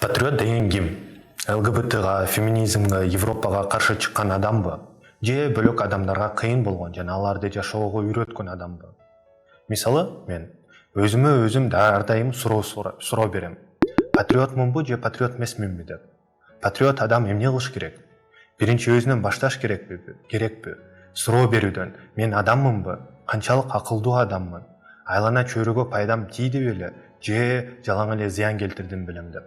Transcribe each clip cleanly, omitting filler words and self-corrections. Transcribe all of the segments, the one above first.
Патриот деген ким? ЛГБТга, феминизмге, Европага каршы чыккан адамбы? Же бөлөк адамдарга кыйын болгон жана аларды жашоого үйрөткөн адамбы? Мисалы, мен өзүмө өзүм ар дайым суроо берем. Патриотмунбу же патриот эмесминби деп. Патриот адам эмне кылыш керек? Биринчи өзүнөн башташ керекпи? Суроо берүүдөн мен адаммынбы? Канчалык акылдуу адаммын? Айлана чөйрөгө пайдам тийди беле? Же жалаң эле зыян келтирдим белем деп.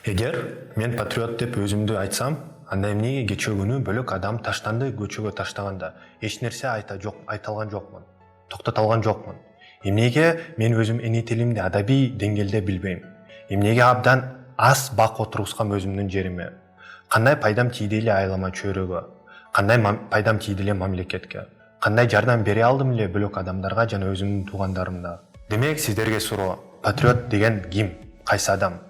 Эгер мен патриот деп өзүмдү айтсам, анда эмнеге кечээ күнү бөлөк адам таштанды көчөгө таштаганда эч нерсе айталган жокмун, токтото алган жокмун? Эмнеге мен өзүм эне тилимди адабий деңгээлде билбейм? Эмнеге абдан аз бак отургузгам өзүмдүн жериме? Кандай пайдам тийди эле айлама чөйрөгө? Кандай пайдам тийди эле мамлекетке? Кандай жардам бере алдым эле бөлөк адамдарга жана өзүмдүн туугандарымда? Демек сиздерге суроо: патриот деген ким? Кайсы адам?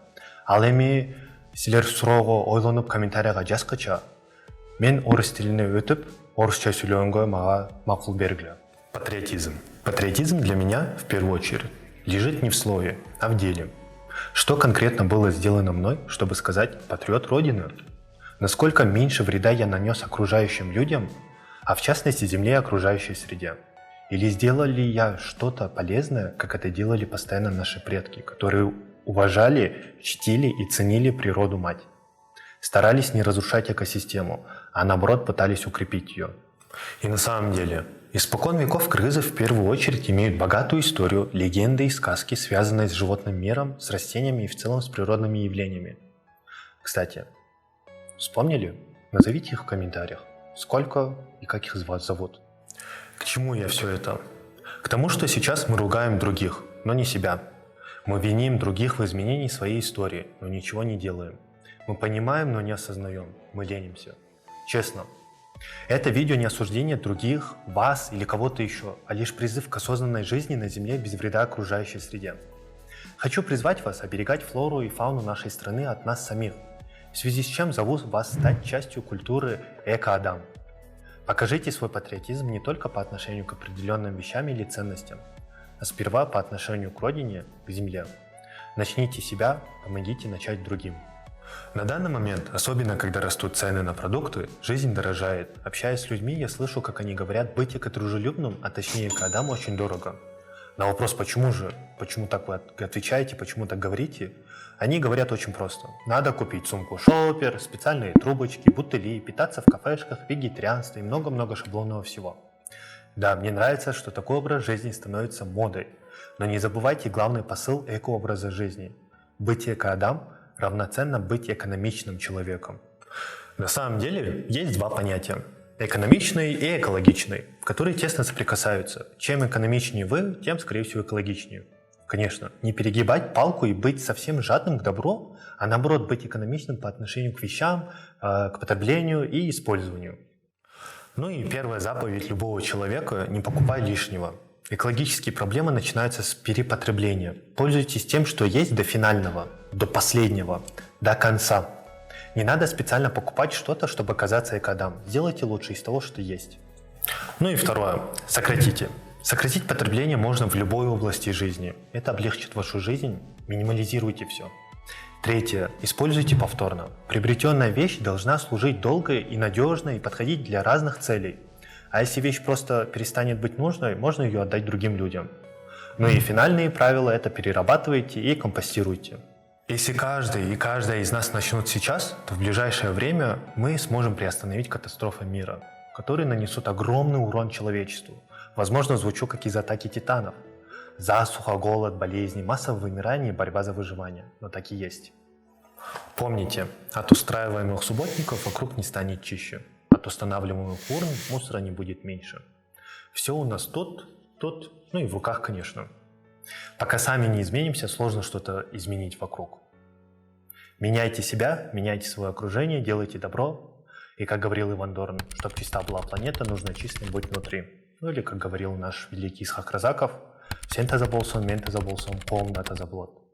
Ал эми силер суроого ойлонуп комментарийга жазгыча, мен орус тилине өтүп, орусча сүйлөгөнгө мага макул бергиле. Патриотизм. Патриотизм для меня, в первую очередь, лежит не в слове, а в деле. Что конкретно было сделано мной, чтобы сказать «патриот Родины»? Насколько меньше вреда я нанес окружающим людям, а в частности земле и окружающей среде? Или сделал ли я что-то полезное, как это делали постоянно наши предки, которые уважали, чтили и ценили природу мать? Старались не разрушать экосистему, а наоборот пытались укрепить ее. И на самом деле, испокон веков кыргызы в первую очередь имеют богатую историю, легенды и сказки, связанные с животным миром, с растениями и в целом с природными явлениями. Кстати, вспомнили? Назовите их в комментариях. Сколько и как их зовут? К чему я все это? К тому, что сейчас мы ругаем других, но не себя. Мы виним других в изменении своей истории, но ничего не делаем. Мы понимаем, но не осознаем. Мы ленимся. Честно. Это видео не осуждение других, вас или кого-то еще, а лишь призыв к осознанной жизни на Земле без вреда окружающей среде. Хочу призвать вас оберегать флору и фауну нашей страны от нас самих, в связи с чем зову вас стать частью культуры эко-адам. Покажите свой патриотизм не только по отношению к определенным вещам или ценностям, а сперва по отношению к родине, к земле. Начните себя, помогите начать другим. На данный момент, особенно когда растут цены на продукты, жизнь дорожает. Общаясь с людьми, я слышу, как они говорят, быть эко-дружелюбным, а точнее эко-адаму, очень дорого. На вопрос, почему же, почему так вы отвечаете, почему так говорите, они говорят очень просто. Надо купить сумку шопер, специальные трубочки, бутыли, питаться в кафешках, вегетарианство и много-много шаблонного всего. Да, мне нравится, что такой образ жизни становится модой. Но не забывайте главный посыл эко-образа жизни. Быть эко-адам равноценно быть экономичным человеком. На самом деле есть два понятия. Экономичный и экологичный, которые тесно соприкасаются. Чем экономичнее вы, тем, скорее всего, экологичнее. Конечно, не перегибать палку и быть совсем жадным к добру, а наоборот быть экономичным по отношению к вещам, к потреблению и использованию. Ну и первая заповедь любого человека – не покупай лишнего. Экологические проблемы начинаются с перепотребления. Пользуйтесь тем, что есть до финального, до последнего, до конца. Не надо специально покупать что-то, чтобы казаться эко-адам. Сделайте лучше из того, что есть. Ну и второе. Сократите. Сократить потребление можно в любой области жизни. Это облегчит вашу жизнь. Минимализируйте все. Третье. Используйте повторно. Приобретенная вещь должна служить долго и надежно и подходить для разных целей. А если вещь просто перестанет быть нужной, можно ее отдать другим людям. Ну и финальные правила – это перерабатывайте и компостируйте. Если каждый и каждая из нас начнут сейчас, то в ближайшее время мы сможем приостановить катастрофы мира, которые нанесут огромный урон человечеству. Возможно, звучу как из «Атаки титанов». Засуха, голод, болезни, массовое вымирание и борьба за выживание. Но так и есть. Помните, от устраиваемых субботников вокруг не станет чище. От устанавливаемых урн мусора не будет меньше. Все у нас тут, ну и в руках, конечно. Пока сами не изменимся, сложно что-то изменить вокруг. Меняйте себя, меняйте свое окружение, делайте добро. И как говорил Иван Дорн, чтобы чиста была планета, нужно чистым быть внутри. Ну или как говорил наш великий Исхак Разаков, сен таза болсун, мен таза болсун, коом да таза болот.